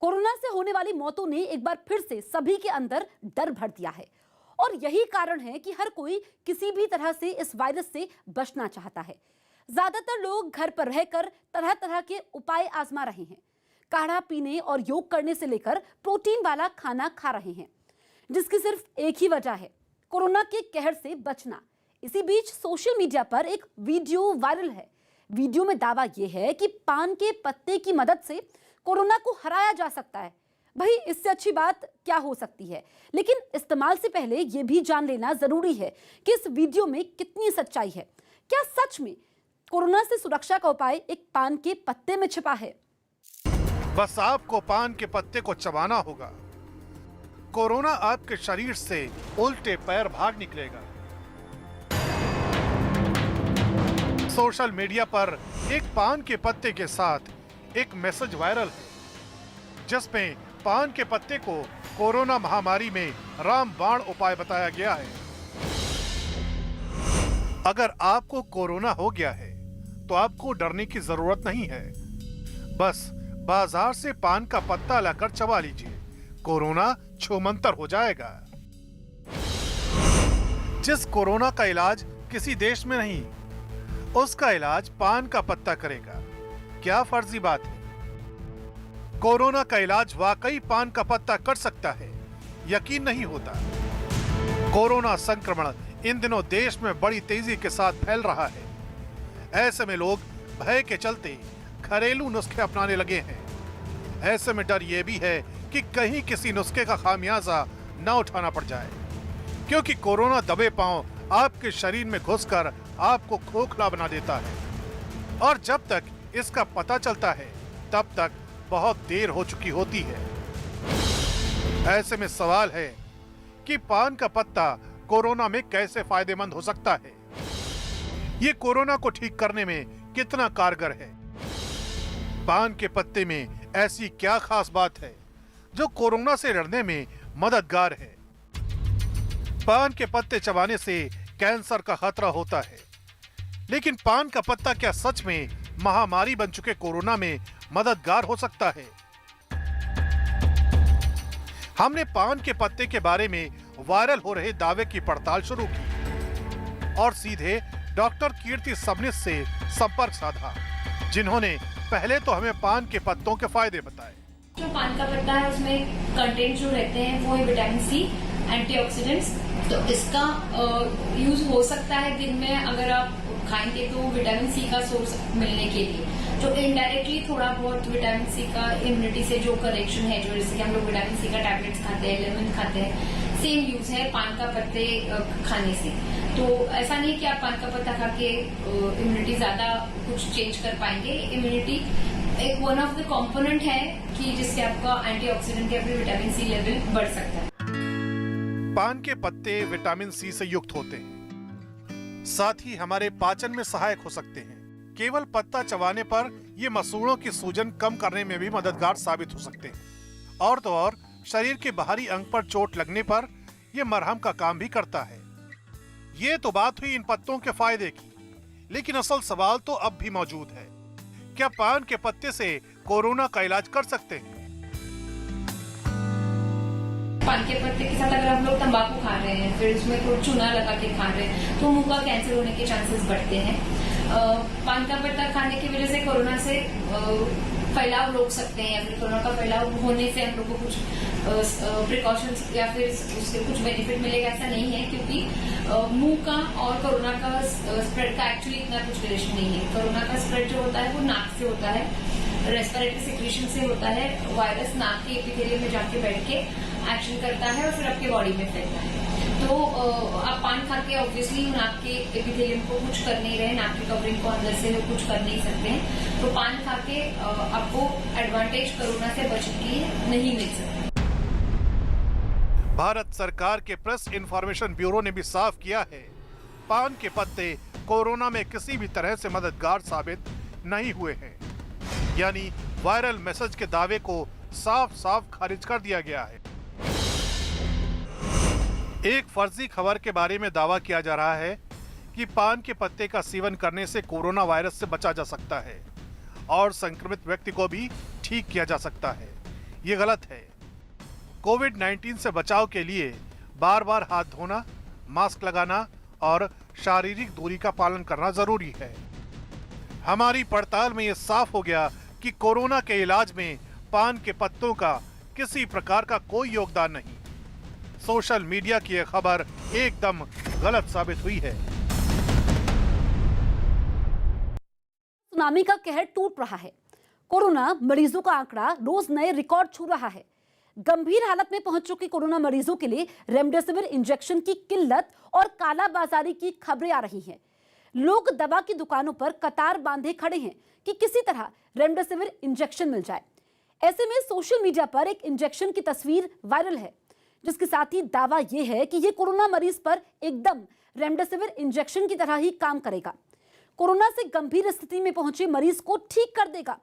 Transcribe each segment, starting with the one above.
Corona से होने वाली मौतों ने एक बार फिर से सभी के अंदर डर भर दिया है और यही कारण है कि हर कोई किसी भी तरह से इस वायरस से बचना चाहता है। ज्यादातर लोग घर पर रहकर तरह तरह के उपाय आजमा रहे हैं। काढ़ा पीने और योग करने से लेकर प्रोटीन वाला खाना खा रहे हैं, जिसकी सिर्फ एक ही वजह है, कोरोना के कहर से बचना। इसी बीच सोशल मीडिया पर एक वीडियो वायरल है। वीडियो में दावा यह है कि पान के पत्ते की मदद से कोरोना को हराया जा सकता है। भाई, इससे अच्छी बात क्या हो सकती है? लेकिन इस्तेमाल से पहले यह भी जान लेना जरूरी है कि इस वीडियो में कितनी सच्चाई है। क्या सच में कोरोना से सुरक्षा का उपाय एक पान के पत्ते में छिपा है? बस आपको पान के पत्ते को चबाना होगा। कोरोना आपके शरीर से उल्टे पैर भाग निकलेगा। सोशल मीडिया पर एक पान के पत्ते के साथ एक मैसेज वायरल है, जिसमें पान के पत्ते को कोरोना महामारी में रामबाण उपाय बताया गया है। अगर आपको कोरोना हो गया है तो आपको डरने की जरूरत नहीं है। बस बाजार से पान का पत्ता लाकर चबा लीजिए, कोरोना छूमंतर हो जाएगा। जिस कोरोना का इलाज किसी देश में नहीं, उसका इलाज पान का पत्ता करेगा। क्या फर्जी बात है? कोरोना का इलाज वाकई पान का पत्ता कर सकता है, यकीन नहीं होता। कोरोना संक्रमण इन दिनों देश में बड़ी तेजी के साथ फैल रहा है। ऐसे में लोग भय के चलते घरेलू नुस्खे अपनाने लगे हैं। ऐसे में डर यह भी है कि कहीं किसी नुस्खे का खामियाजा न उठाना पड़ जाए, क्योंकि कोरोना दबे पांव आपके शरीर में घुसकर आपको खोखला बना देता है और जब तक इसका पता चलता है तब तक बहुत देर हो चुकी होती है। ऐसे में सवाल है कि पान का पत्ता कोरोना में कैसे फायदेमंद हो सकता है? ये कोरोना को ठीक करने में कितना कारगर है? पान के पत्ते में ऐसी क्या खास बात है जो कोरोना से लड़ने में मददगार है? पान के पत्ते चबाने से कैंसर का खतरा होता है, लेकिन पान का पत्ता क्या सच में महामारी बन चुके कोरोना में मददगार हो सकता है? हमने पान के पत्ते के बारे में वायरल हो रहे दावे की पड़ताल शुरू की और सीधे डॉक्टर कीर्ति सबनिस से संपर्क साधा, जिन्होंने पहले तो हमें पान के पत्तों के फायदे बताए। जो पान का पत्ता है उसमें कंटेंट जो रहते हैं वो है विटामिन सी, एंटीऑक्सीडेंट्स। तो इसका यूज हो सकता है दिन में अगर आप खाएंगे तो विटामिन सी का सोर्स मिलने के लिए, जो इनडायरेक्टली थोड़ा बहुत विटामिन सी का इम्यूनिटी से जो करेक्शन है, जो जैसे कि हम लोग विटामिन सी का टैबलेट्स खाते हैं, लेमन खाते हैं, सेम यूज है पान का पत्ते खाने से। तो ऐसा नहीं कि आप पान का पत्ता खा के इम्यूनिटी ज्यादा कुछ चेंज कर पाएंगे। इम्यूनिटी एक वन ऑफ द कंपोनेंट है कि जिससे आपका एंटीऑक्सीडेंट या फिर विटामिन सी लेवल बढ़ सकता है। पान के पत्ते विटामिन सी से युक्त होते हैं, साथ ही हमारे पाचन में सहायक हो सकते हैं। केवल पत्ता चबाने पर ये मसूड़ों की सूजन कम करने में भी मददगार साबित हो सकते हैं। और तो और शरीर के बाहरी अंग पर चोट लगने पर यह मरहम का काम भी करता है। ये तो बात हुई इन पत्तों के फायदे की, लेकिन असल सवाल तो अब भी मौजूद है। क्या पान के पत्ते से कोरोना का इलाज कर सकते हैं? पान के पत्ते के साथ अगर हम लोग तंबाकू खा रहे हैं, फिर उसमें कोई चूना लगा के खा रहे हैं, तो मुंह का कैंसर होने के चांसेस बढ़ते हैं। पान का पत्ता खाने की वजह से कोरोना से फैलाव रोक सकते हैं, या फिर कोरोना का फैलाव होने से हम लोग को कुछ प्रिकॉशंस या फिर उससे कुछ बेनिफिट मिलेगा, ऐसा नहीं है, क्योंकि मुंह का और कोरोना का स्प्रेड का एक्चुअली इतना कुछ रिलेशन नहीं है। कोरोना का स्प्रेड जो होता है वो नाक से होता है, रेस्पिरेटरी सिक्रीशन से होता है। वायरस नाक के एपिथेलियम में जाके बैठ के एक्शन करता है और फिर आपके बॉडी में फैलता है। तो आप पान खा के ऑब्वियसली नाक के एपिथेलियम को कुछ कर नहीं रहे, नाक की कवरिंग को अंदर से कुछ कर नहीं सकते हैं। तो पान खा के आपको एडवांटेज कोरोना से बचने के लिए नहीं मिल सकता। भारत सरकार के प्रेस इंफॉर्मेशन ब्यूरो ने भी साफ किया है, पान के पत्ते कोरोना में किसी भी तरह से मददगार साबित नहीं हुए हैं। यानी वायरल मैसेज के दावे को साफ साफ खारिज कर दिया गया है। एक फर्जी खबर के बारे में दावा किया जा रहा है कि पान के पत्ते का सेवन करने से कोरोना वायरस से बचा जा सकता है और संक्रमित व्यक्ति को भी ठीक किया जा सकता है। ये गलत है। कोविड-19 से बचाव के लिए बार बार हाथ धोना, मास्क लगाना और शारीरिक दूरी का पालन करना जरूरी है। हमारी पड़ताल में ये साफ हो गया कि कोरोना के इलाज में पान के पत्तों का किसी प्रकार का कोई योगदान नहीं। सोशल मीडिया की यह खबर एकदम गलत साबित हुई है। सुनामी का कहर टूट रहा है। कोरोना मरीजों का आंकड़ा रोज नए रिकॉर्ड छू रहा है। गंभीर हालत में पहुंच चुके कोरोना मरीजों के लिए रेमडेसिविर इंजेक्शन की किल्लत और कालाबाजारी की खबरें आ रही हैं। लोग दवा की दुकानों पर कतार बांधे खड़े हैं कि किसी तरह रेमडेसिविर इंजेक्शन मिल जाए। ऐसे में सोशल मीडिया पर एक इंजेक्शन की तस्वीर वायरल है, जिसके साथ ही दावा यह है कि यह कोरोना मरीज पर एकदम रेमडेसिविर इंजेक्शन की तरह ही काम करेगा। कोरोना से गंभीर स्थिति में पहुंचे मरीज को ठीक कर देगा।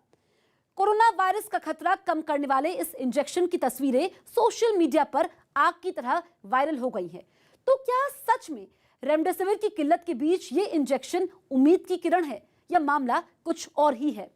कोरोना वायरस का खतरा कम करने वाले इस इंजेक्शन की तस्वीरें सोशल मीडिया पर आग की तरह वायरल हो गई हैं। तो क्या सच में रेमडेसिविर की किल्लत के बीच ये इंजेक्शन उम्मीद की किरण है या मामला कुछ और ही है?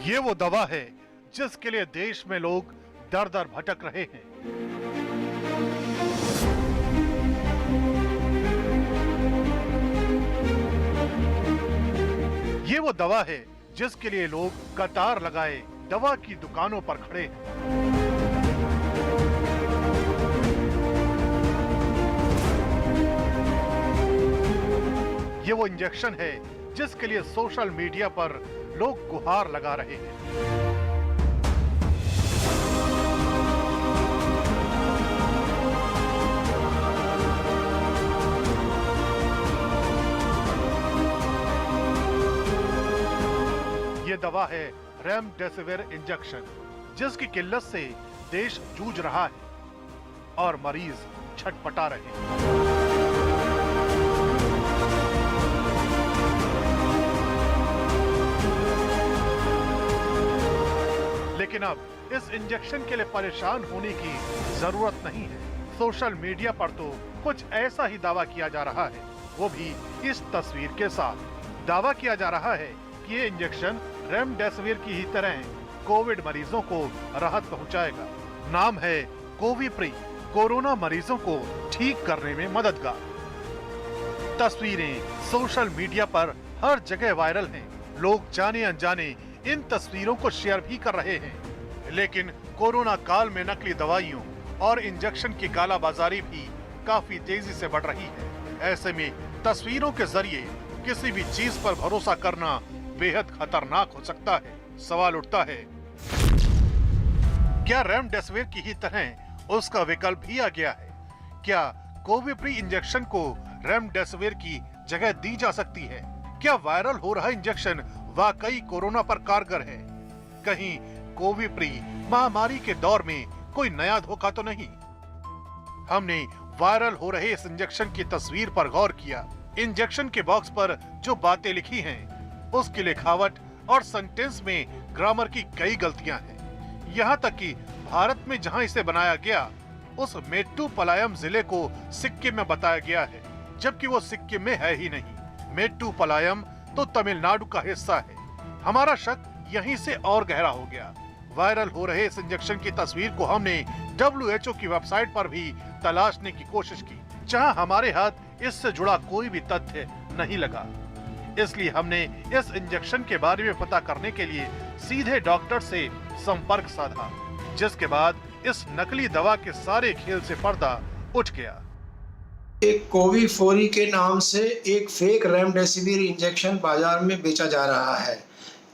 ये वो दवा है जिसके लिए देश में लोग दर दर भटक रहे हैं। ये वो दवा है जिसके लिए लोग कतार लगाए दवा की दुकानों पर खड़े हैं। ये वो इंजेक्शन है जिसके लिए सोशल मीडिया पर लोग गुहार लगा रहे हैं। ये दवा है रेमडेसिविर इंजेक्शन, जिसकी किल्लत से देश जूझ रहा है और मरीज छटपटा रहे हैं। लेकिन अब इस इंजेक्शन के लिए परेशान होने की जरूरत नहीं है। सोशल मीडिया पर तो कुछ ऐसा ही दावा किया जा रहा है, वो भी इस तस्वीर के साथ। दावा किया जा रहा है कि ये इंजेक्शन रेमडेसिविर की ही तरह कोविड मरीजों को राहत पहुंचाएगा। नाम है कोविप्री, कोरोना मरीजों को ठीक करने में मददगार। तस्वीरें सोशल मीडिया पर हर जगह वायरल हैं। लोग जाने अनजाने इन तस्वीरों को शेयर भी कर रहे हैं। लेकिन कोरोना काल में नकली दवाइयों और इंजेक्शन की कालाबाजारी भी काफी तेजी से बढ़ रही है। ऐसे में तस्वीरों के जरिए किसी भी चीज पर भरोसा करना बेहद खतरनाक हो सकता है। सवाल उठता है, क्या रेमडेसिविर की ही तरह उसका विकल्प भी आ गया है? क्या कोविप्री इंजेक्शन को रेमडेसिविर की जगह दी जा सकती है? क्या वायरल हो रहा इंजेक्शन वाकई कोरोना पर कारगर है? कहीं कोविप्री महामारी के दौर में कोई नया धोखा तो नहीं? हमने वायरल हो रहे इस इंजेक्शन की तस्वीर पर गौर किया। इंजेक्शन के बॉक्स पर जो बातें लिखी हैं, उसकी लिखावट और सेंटेंस में ग्रामर की कई गलतियां हैं। यहाँ तक कि भारत में जहाँ इसे बनाया गया, उस मेट्टुपलायम जिले को सिक्किम में बताया गया है, जबकि वो सिक्किम में है ही नहीं। मेट्टुपलायम तो तमिलनाडु का हिस्सा है। हमारा शक यहीं से और गहरा हो गया। वायरल हो रहे इस इंजेक्शन की तस्वीर को हमने WHO की वेबसाइट पर भी तलाशने की कोशिश की, जहां हमारे हाथ इससे जुड़ा कोई भी तथ्य नहीं लगा। इसलिए हमने इस इंजेक्शन के बारे में पता करने के लिए सीधे डॉक्टर से संपर्क साधा, जिसके बाद इस नकली दवा के सारे खेल से पर्दा उठ गया। एक कोविफोरी के नाम से एक फेक रेमडेसिविर इंजेक्शन बाजार में बेचा जा रहा है।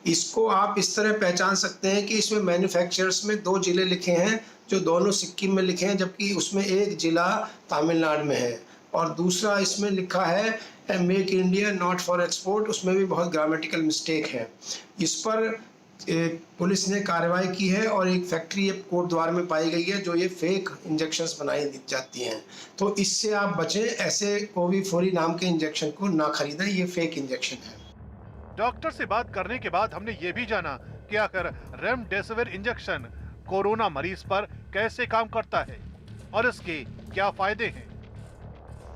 इसको आप इस तरह पहचान सकते हैं कि इसमें मैन्युफैक्चरर्स में 2 जिले लिखे हैं, जो दोनों सिक्किम में लिखे हैं, जबकि उसमें एक जिला तमिलनाडु में है। और दूसरा इसमें लिखा है make India not for export, उसमें भी बहुत ग्रामेटिकल मिस्टेक है। इस पर पुलिस ने कार्रवाई की है और एक फैक्ट्री कोट द्वार में पाई गई है जो ये फेक इंजेक्शंस बनाई जाती हैं। तो इससे आप बचें, ऐसे कोविफोरी नाम के इंजेक्शन को ना खरीदें, ये फेक इंजेक्शन है। डॉक्टर से बात करने के बाद हमने ये भी जाना कि आखिर रेमडेसिविर इंजेक्शन कोरोना मरीज पर कैसे काम करता है और इसके क्या फायदे हैं।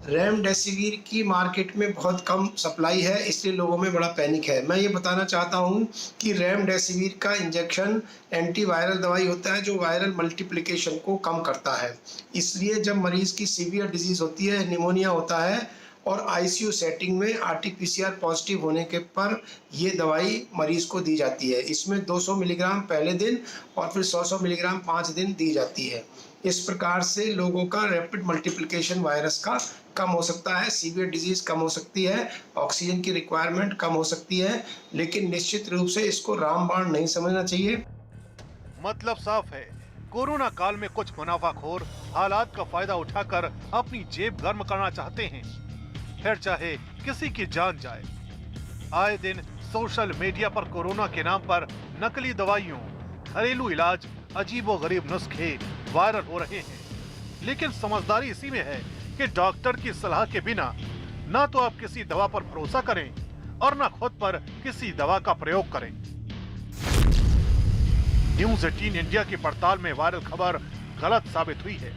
रेमडेसिविर की मार्केट में बहुत कम सप्लाई है, इसलिए लोगों में बड़ा पैनिक है। मैं ये बताना चाहता हूँ कि रेमडेसिविर का इंजेक्शन एंटीवायरल दवाई होता है जो वायरल मल्टीप्लिकेशन को कम करता है। इसलिए जब मरीज़ की सीवियर डिजीज़ होती है, निमोनिया होता है और आईसीयू सेटिंग में आरटीपीसीआर पॉजिटिव होने के पर ये दवाई मरीज़ को दी जाती है। इसमें 200 मिलीग्राम पहले दिन और फिर 100 मिलीग्राम 5 दिन दी जाती है। इस प्रकार से लोगों का रैपिड मल्टीप्लिकेशन वायरस का कम हो सकता है, सीवियर डिजीज़ कम हो सकती है, ऑक्सीजन की रिक्वायरमेंट कम हो सकती है, लेकिन निश्चित रूप से इसको रामबाण नहीं समझना चाहिए। मतलब साफ है, कोरोना काल में कुछ मुनाफाखोर हालात का फायदा उठाकर अपनी जेब गर्म करना चाहते हैं, फिर चाहे किसी की जान जाए। आए दिन सोशल मीडिया पर कोरोना के नाम पर नकली दवाइयों, घरेलू इलाज, अजीबोगरीब नुस्खे वायरल हो रहे हैं। लेकिन समझदारी इसी में है कि डॉक्टर की सलाह के बिना ना तो आप किसी दवा पर भरोसा करें और ना खुद पर किसी दवा का प्रयोग करें। न्यूज़ 18 इंडिया की पड़ताल में वायरल खबर गलत साबित हुई है।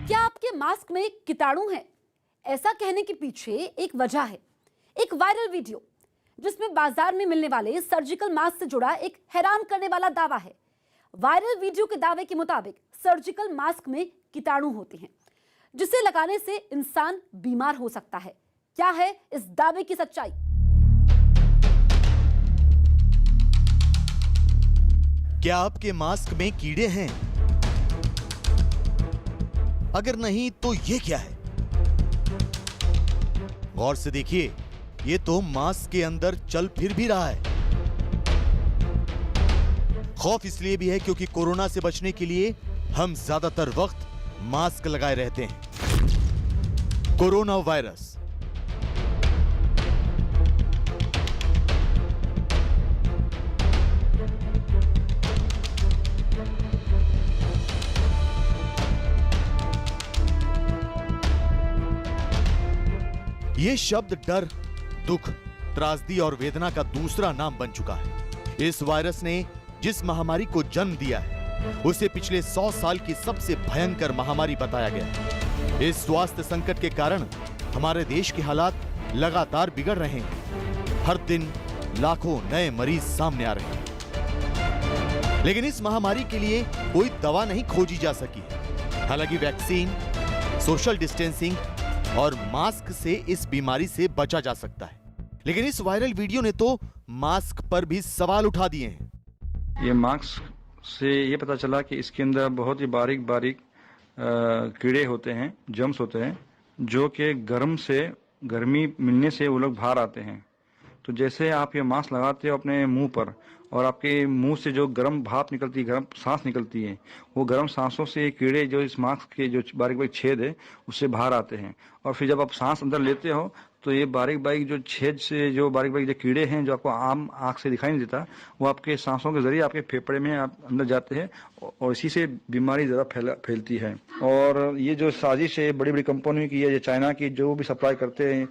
क्या आपके मास्क में कीटाणु हैं? ऐसा कहने के पीछे एक वजह है। एक वायरल वीडियो जिसमें बाजार में मिलने वाले सर्जिकल मास्क से जुड़ा एक हैरान करने वाला दावा है। वायरल वीडियो के दावे के मुताबिक सर्जिकल मास्क में कीटाणु होते हैं जिसे लगाने से इंसान बीमार हो सकता है। क्या है इस दावे की सच्चाई? क्या आपके मास्क में कीड़े हैं? अगर नहीं तो ये क्या है? गौर से देखिए, ये तो मास्क के अंदर चल फिर भी रहा है। खौफ इसलिए भी है क्योंकि कोरोना से बचने के लिए हम ज्यादातर वक्त मास्क लगाए रहते हैं। कोरोना वायरस ये शब्द डर, दुख, त्रासदी और वेदना का दूसरा नाम बन चुका है। इस वायरस ने जिस महामारी को जन्म दिया है उसे पिछले 100 साल की सबसे भयंकर महामारी बताया गया है। इस स्वास्थ्य संकट के कारण हमारे देश के हालात लगातार बिगड़ रहे हैं। हर दिन लाखों नए मरीज सामने आ रहे हैं, लेकिन इस महामारी के लिए कोई दवा नहीं खोजी जा सकी है। हालांकि वैक्सीन, सोशल डिस्टेंसिंग और मास्क से इस बीमारी से बचा जा सकता है। लेकिन इस वायरल वीडियो ने तो मास्क पर भी सवाल उठा दिए हैं। ये मास्क से ये पता चला कि इसके अंदर बहुत ही बारीक बारीक कीड़े होते हैं, जर्म्स होते हैं, जो कि गर्मी मिलने से वो लोग बाहर आते हैं। तो जैसे आप ये मास्क लगाते हो अपने मुंह पर और आपके मुंह से जो गर्म भाप निकलती है, गर्म सांस निकलती है, वो गर्म सांसों से कीड़े जो इस मास्क के जो बारीक बारीक छेद है उससे बाहर आते हैं। और फिर जब आप सांस अंदर लेते हो तो ये बारीक बारीक जो छेद से जो बारीक बारीक जो कीड़े हैं जो आपको आम आंख से दिखाई नहीं देता, वो आपके सांसों के जरिए आपके फेफड़े में आप अंदर जाते हैं और इसी से बीमारी ज़्यादा फैलती है। और ये जो साजिश है बड़ी बड़ी कंपनियों की है, ये चाइना की जो भी सप्लाई करते हैं,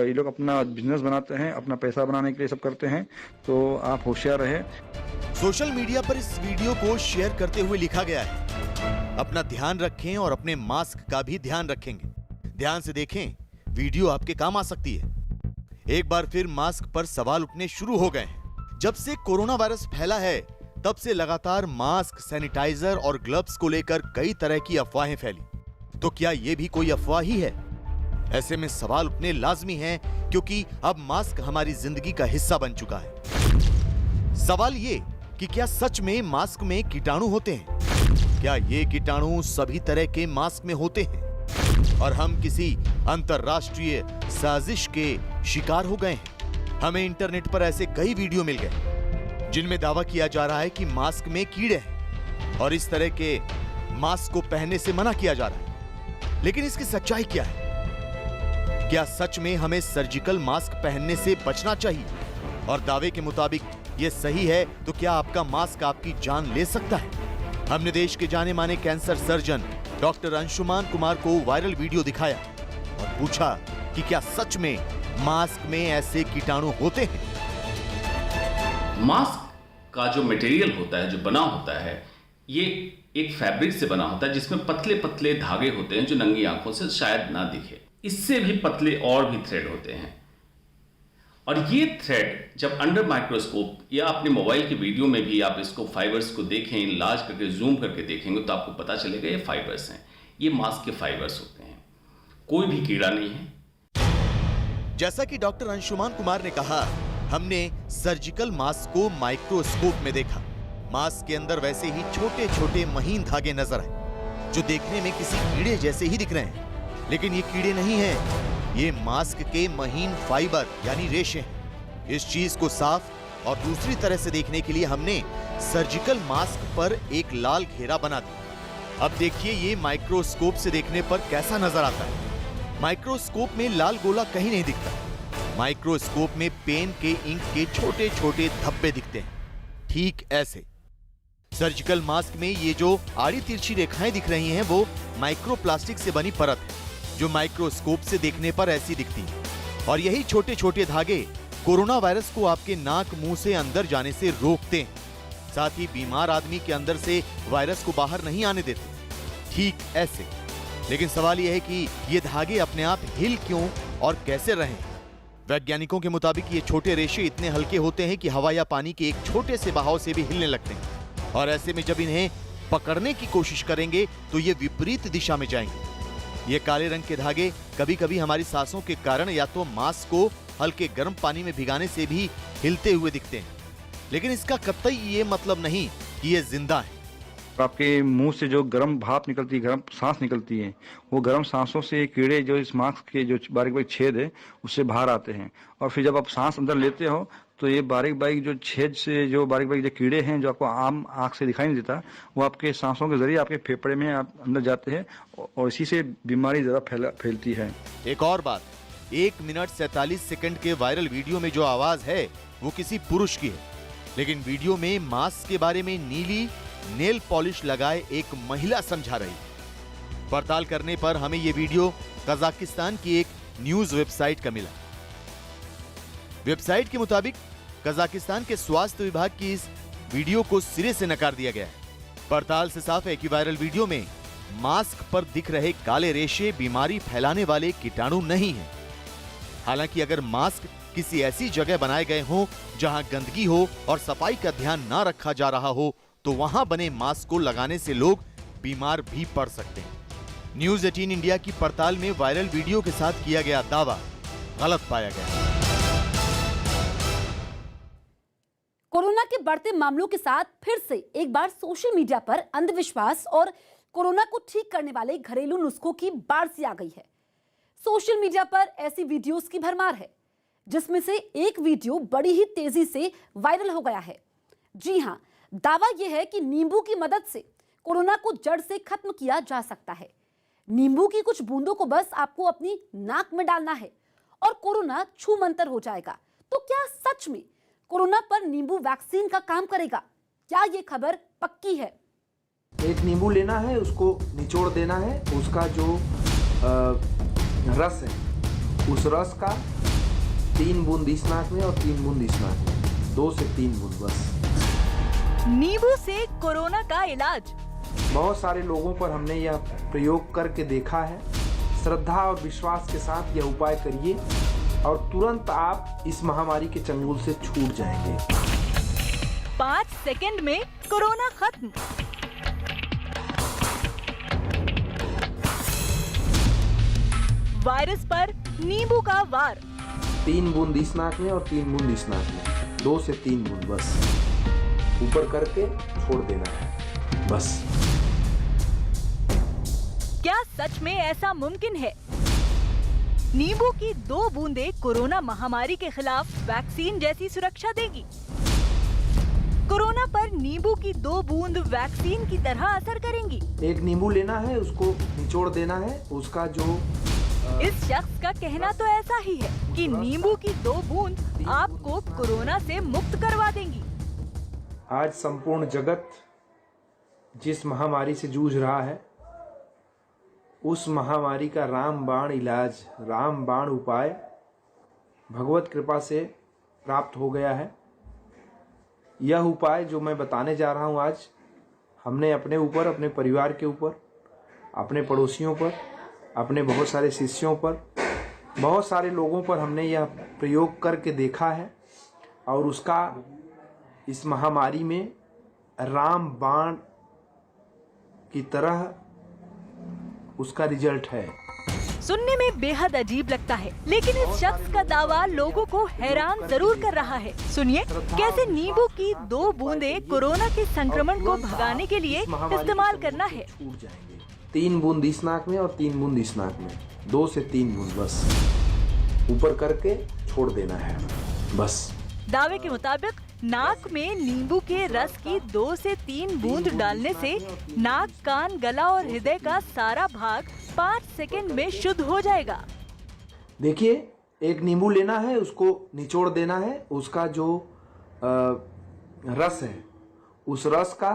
ये लोग अपना बिजनेस बनाते हैं, अपना पैसा बनाने के लिए सब करते हैं। तो आप होशियार रहे। सोशल मीडिया पर इस वीडियो को शेयर करते हुए लिखा गया है, अपना ध्यान रखें और अपने मास्क का भी ध्यान रखेंगे। ध्यान से देखें, वीडियो आपके काम आ सकती है। एक बार फिर मास्क पर सवाल उठने शुरू हो गए हैं। जब से कोरोना वायरस फैला है तब से लगातार मास्क, सैनिटाइजर और ग्लव्स को लेकर कई तरह की अफवाहें फैली। तो क्या यह भी कोई अफवाह ही है? ऐसे में सवाल उठने लाजमी हैं क्योंकि अब मास्क हमारी जिंदगी का हिस्सा बन चुका है। सवाल ये कि क्या सच में मास्क में कीटाणु होते हैं? क्या ये कीटाणु सभी तरह के मास्क में होते हैं और हम किसी अंतरराष्ट्रीय साजिश के शिकार हो गए हैं? हमें इंटरनेट पर ऐसे कई वीडियो मिल गए जिनमें दावा किया जा रहा है कि मास्क में कीड़े हैं और इस तरह के मास्क को पहनने से मना किया जा रहा है। लेकिन इसकी सच्चाई क्या है? क्या सच में हमें सर्जिकल मास्क पहनने से बचना चाहिए और दावे के मुताबिक ये सही है तो क्या आपका मास्क आपकी जान ले सकता है? हमने देश के जाने माने cancer surgeon doctor Anshuman Kumar को वायरल वीडियो दिखाया और पूछा कि क्या सच में मास्क में ऐसे कीटाणु होते हैं? मास्क का जो मटेरियल होता है, जो बना होता है, ये एक फैब्रिक से बना होता है जिसमें पतले पतले धागे होते हैं जो नंगी आंखों से शायद ना दिखे। इससे भी पतले और भी थ्रेड होते हैं और ये थ्रेड जब अंडर माइक्रोस्कोप या अपने मोबाइल की वीडियो में भी आप इसको फाइबर्स को देखें, इलाज करके जूम करके देखेंगे तो आपको पता चलेगा ये फाइबर्स हैं। ये मास्क के फाइबर्स होते हैं, कोई भी कीड़ा नहीं है। जैसा कि डॉक्टर अंशुमान कुमार ने कहा, हमने सर्जिकल मास्क को माइक्रोस्कोप में देखा। मास्क के अंदर वैसे ही छोटे छोटे महीन धागे नजर आए जो देखने में किसी कीड़े जैसे ही दिख रहे हैं, लेकिन ये कीड़े नहीं हैं। ये मास्क के महीन फाइबर यानी रेशे हैं। इस चीज को साफ और दूसरी तरह से देखने के लिए हमने सर्जिकल मास्क पर एक लाल घेरा बना दिया। अब देखिए ये माइक्रोस्कोप से देखने पर कैसा नजर आता है। माइक्रोस्कोप में लाल गोला कहीं नहीं दिखता। माइक्रोस्कोप में पेन के इंक के छोटे छोटे धब्बे दिखते हैं। ठीक ऐसे सर्जिकल मास्क में ये जो आड़ी तिरछी रेखाएं दिख रही हैं वो माइक्रोप्लास्टिक से बनी परत है जो माइक्रोस्कोप से देखने पर ऐसी दिखती है। और यही छोटे छोटे धागे कोरोना वायरस को आपके नाक मुंह से अंदर जाने से रोकते हैं, साथ ही बीमार आदमी के अंदर से वायरस को बाहर नहीं आने देते। ठीक ऐसे। लेकिन सवाल यह है कि ये धागे अपने आप हिल क्यों और कैसे रहें? वैज्ञानिकों के मुताबिक ये छोटे रेशे इतने हल्के होते हैं कि हवा या पानी के एक छोटे से बहाव से भी हिलने लगते हैं और ऐसे में जब इन्हें पकड़ने की कोशिश करेंगे तो ये विपरीत दिशा में जाएंगे। ये काले रंग के धागे कभी कभी हमारी सांसों के कारण या तो मास्क को हल्के गर्म पानी में भिगाने से भी हिलते हुए दिखते हैं, लेकिन इसका कतई ये मतलब नहीं कि ये जिंदा है। आपके मुंह से जो गर्म भाप निकलती है, गर्म सांस निकलती है, वो गर्म सांसों से कीड़े जो इस मास्क के जो बारीक बारीक छेद है उससे बाहर आते हैं और फिर जब आप सांस अंदर लेते हो तो ये बारीक बारीक जो छेद से जो बारीक बारीक जो कीड़े हैं जो आपको आम आंख से दिखाई नहीं देता, वो आपके सांसों के जरिए आपके फेफड़े में आप अंदर जाते हैं और इसी से बीमारी ज्यादा फैलती है। एक और बात, 1 मिनट 47 सेकंड के वायरल वीडियो में जो आवाज है वो किसी पुरुष की है, लेकिन वीडियो में मास्क के बारे में नीली नेल पॉलिश लगाए एक महिला समझा रही। पड़ताल करने पर हमें ये वीडियो कजाकिस्तान की एक न्यूज वेबसाइट का मिला। वेबसाइट के मुताबिक कजाकिस्तान के स्वास्थ्य विभाग की इस वीडियो को सिरे से नकार दिया गया है। पड़ताल से साफ है कि वायरल वीडियो में मास्क पर दिख रहे काले रेशे बीमारी फैलाने वाले कीटाणु नहीं हैं। हालांकि अगर मास्क किसी ऐसी जगह बनाए गए हों जहां गंदगी हो और सफाई का ध्यान ना रखा जा रहा हो तो वहां बने मास्क को लगाने से लोग बीमार भी पड़ सकते हैं। न्यूज 18 इंडिया की पड़ताल में वायरल वीडियो के साथ किया गया दावा गलत पाया गया। कोरोना के बढ़ते मामलों के साथ फिर से एक बार सोशल मीडिया पर अंधविश्वास और कोरोना को ठीक करने वाले घरेलू नुस्खों की बाढ़ सी आ गई है। सोशल मीडिया पर ऐसी वीडियोस की भरमार है, जिसमें से एक वीडियो बड़ी ही तेजी से वायरल हो गया है। जी हां, दावा यह है कि नींबू की मदद से कोरोना को जड़ से खत्म किया जा सकता है। नींबू की कुछ बूंदों को बस आपको अपनी नाक में डालना है और कोरोना छूमंतर हो जाएगा। तो क्या सच में कोरोना पर नींबू वैक्सीन का काम करेगा? क्या ये खबर पक्की है? एक नींबू लेना है, उसको निचोड़ देना है, उसका जो रस है उस रस का 3 बूंद इस नाक में और 3 बूंद इस नाक में, 2 से 3 बूंद बस। नींबू से कोरोना का इलाज। बहुत सारे लोगों पर हमने यह प्रयोग करके देखा है। श्रद्धा और विश्वास के साथ यह उपाय करिए और तुरंत आप इस महामारी के चंगुल से छूट जाएंगे। 5 सेकंड में कोरोना खत्म। वायरस पर नींबू का वार। 3 बूंद इस नाक में और 3 बूंद इस नाक में, 2 से 3 बूंद बस, ऊपर करके छोड़ देना है बस। क्या सच में ऐसा मुमकिन है? नींबू की 2 बूंदें कोरोना महामारी के खिलाफ वैक्सीन जैसी सुरक्षा देगी। कोरोना पर नींबू की 2 बूंद वैक्सीन की तरह असर करेंगी। एक नींबू लेना है, उसको निचोड़ देना है, उसका जो इस शख्स का कहना तो ऐसा ही है कि नींबू की 2 बूंद आपको कोरोना से मुक्त करवा देंगी। आज संपूर्ण जगत जिस महामारी से जूझ रहा है, उस महामारी का रामबाण इलाज, रामबाण उपाय भगवत कृपा से प्राप्त हो गया है। यह उपाय जो मैं बताने जा रहा हूँ आज, हमने अपने ऊपर, अपने परिवार के ऊपर, अपने पड़ोसियों पर, अपने बहुत सारे शिष्यों पर, बहुत सारे लोगों पर हमने यह प्रयोग करके देखा है और उसका इस महामारी में रामबाण की तरह उसका रिजल्ट है। सुनने में बेहद अजीब लगता है, लेकिन इस शख्स का दावा लोगों को हैरान जरूर कर रहा है। सुनिए कैसे नींबू की 2 बूंदे कोरोना के संक्रमण को भगाने के लिए इस्तेमाल करना है। 3 बूंद इस नाक में और 3 बूंद इस नाक में, 2 से 3 बूंद बस ऊपर करके छोड़ देना है बस। दावे के मुताबिक नाक में नींबू के रस की 2 से 3 बूंद डालने से नाक, कान, गला और हृदय का सारा भाग 5 सेकंड में शुद्ध हो जाएगा। देखिए, एक नींबू लेना है, उसको निचोड़ देना है, उसका जो रस है, उस रस का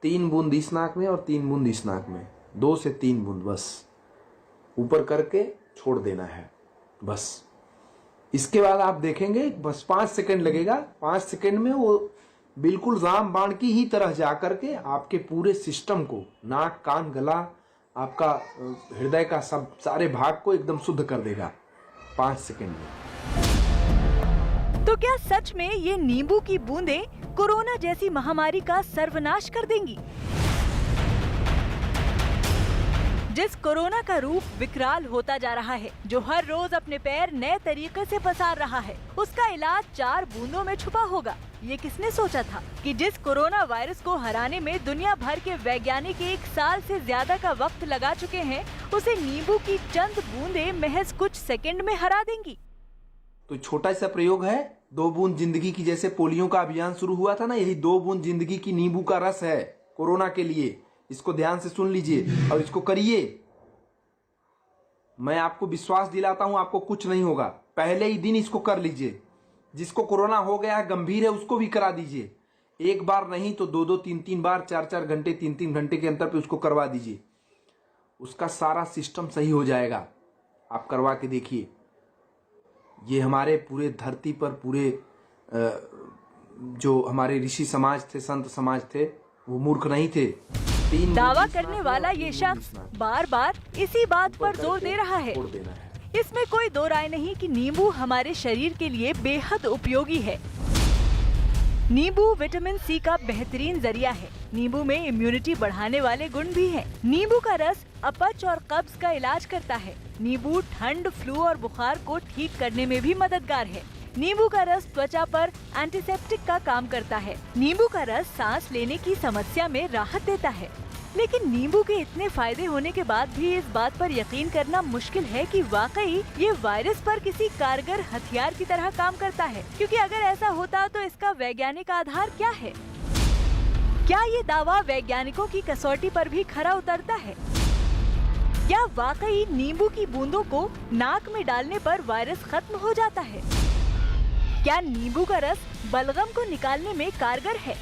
3 बूंद इस नाक में और 3 बूंद इस नाक में, 2 से 3 बूंद बस ऊपर करके छोड़ देना है बस। इसके बाद आप देखेंगे बस 5 सेकंड लगेगा, 5 सेकंड में वो बिल्कुल रामबाण की ही तरह जा करके आपके पूरे सिस्टम को, नाक, कान, गला, आपका हृदय का सब सारे भाग को एकदम शुद्ध कर देगा 5 सेकंड में। तो क्या सच में ये नींबू की बूंदें कोरोना जैसी महामारी का सर्वनाश कर देंगी? जिस कोरोना का रूप विकराल होता जा रहा है, जो हर रोज अपने पैर नए तरीके से पसार रहा है, उसका इलाज 4 बूंदों में छुपा होगा। ये किसने सोचा था कि जिस कोरोना वायरस को हराने में दुनिया भर के वैज्ञानिक 1 साल से ज्यादा का वक्त लगा चुके हैं, उसे नींबू की चंद बूंदें महज कुछ सेकंड में हरा देंगी। तो छोटा सा प्रयोग है, 2 बूंद जिंदगी की। जैसे पोलियो का अभियान शुरू हुआ था ना, यही 2 बूंद जिंदगी की नींबू का रस है कोरोना के लिए। इसको ध्यान से सुन लीजिए और इसको करिए। मैं आपको विश्वास दिलाता हूं, आपको कुछ नहीं होगा। पहले ही दिन इसको कर लीजिए। जिसको कोरोना हो गया है, गंभीर है, उसको भी करा दीजिए। 1 बार नहीं तो 2-2, 3-3 बार, 4-4 घंटे, 3-3 घंटे के अंतर पे उसको करवा दीजिए। उसका सारा सिस्टम सही हो जाएगा। आप करवा के देखिए। ये हमारे पूरे धरती पर पूरे जो हमारे ऋषि समाज थे, संत समाज थे, वो मूर्ख नहीं थे। दावा करने वाला ये शख्स बार बार इसी बात पर जोर दे रहा है। इसमें कोई दो राय नहीं कि नींबू हमारे शरीर के लिए बेहद उपयोगी है। नींबू विटामिन सी का बेहतरीन जरिया है। नींबू में इम्यूनिटी बढ़ाने वाले गुण भी हैं। नींबू का रस अपच और कब्ज का इलाज करता है। नींबू ठंड, फ्लू और बुखार को ठीक करने में भी मददगार है। नींबू का रस त्वचा पर एंटीसेप्टिक का काम करता है। नींबू का रस सांस लेने की समस्या में राहत देता है। लेकिन नींबू के इतने फायदे होने के बाद भी इस बात पर यकीन करना मुश्किल है कि वाकई ये वायरस पर किसी कारगर हथियार की तरह काम करता है, क्योंकि अगर ऐसा होता तो इसका वैज्ञानिक आधार क्या है? क्या ये दावा वैज्ञानिकों की कसौटी पर भी खरा उतरता है? क्या वाकई नींबू की बूंदों को नाक में डालने पर वायरस खत्म हो जाता है? क्या नींबू का रस बलगम को निकालने में कारगर है?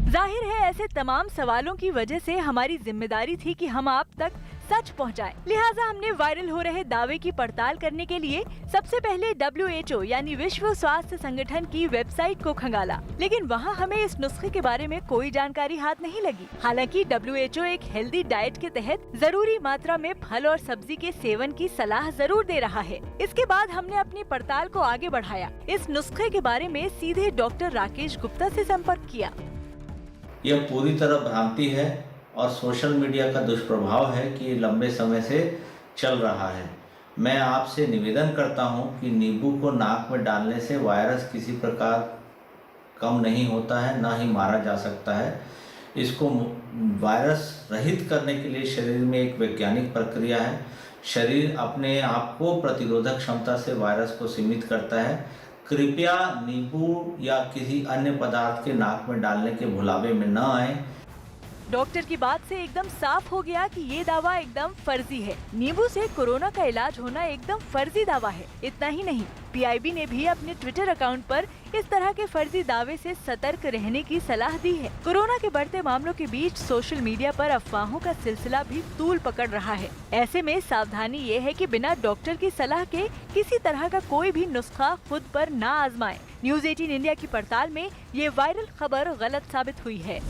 जाहिर है ऐसे तमाम सवालों की वजह से हमारी जिम्मेदारी थी कि हम आप तक सच पहुंचाएं। लिहाजा हमने वायरल हो रहे दावे की पड़ताल करने के लिए सबसे पहले WHO यानी विश्व स्वास्थ्य संगठन की वेबसाइट को खंगाला, लेकिन वहां हमें इस नुस्खे के बारे में कोई जानकारी हाथ नहीं लगी। हालांकि WHO एक हेल्दी डाइट के तहत जरूरी मात्रा में फल और सब्जी के सेवन की सलाह जरूर दे रहा है। इसके बाद हमने अपनी पड़ताल को आगे बढ़ाया। इस नुस्खे के बारे में सीधे डॉक्टर राकेश गुप्ता से संपर्क किया। यह पूरी तरह भ्रांति है और सोशल मीडिया का दुष्प्रभाव है कि लंबे समय से चल रहा है। मैं आपसे निवेदन करता हूं कि नींबू को नाक में डालने से वायरस किसी प्रकार कम नहीं होता है, ना ही मारा जा सकता है। इसको वायरस रहित करने के लिए शरीर में एक वैज्ञानिक प्रक्रिया है। शरीर अपने आप को प्रतिरोधक क्षमता से वायरस को सीमित करता है। कृपया नींबू या किसी अन्य पदार्थ के नाक में डालने के भुलावे में न आए। डॉक्टर की बात से एकदम साफ हो गया कि ये दावा एकदम फर्जी है। नींबू से कोरोना का इलाज होना एकदम फर्जी दावा है। इतना ही नहीं, पीआईबी ने भी अपने ट्विटर अकाउंट पर इस तरह के फर्जी दावे से सतर्क रहने की सलाह दी है। कोरोना के बढ़ते मामलों के बीच सोशल मीडिया पर अफवाहों का सिलसिला भी तूल पकड़ रहा है। ऐसे में सावधानी ये है कि बिना डॉक्टर की सलाह के किसी तरह का कोई भी नुस्खा खुद पर ना आजमाएं। न्यूज़ 18 इंडिया की पड़ताल में ये वायरल खबर गलत साबित हुई है।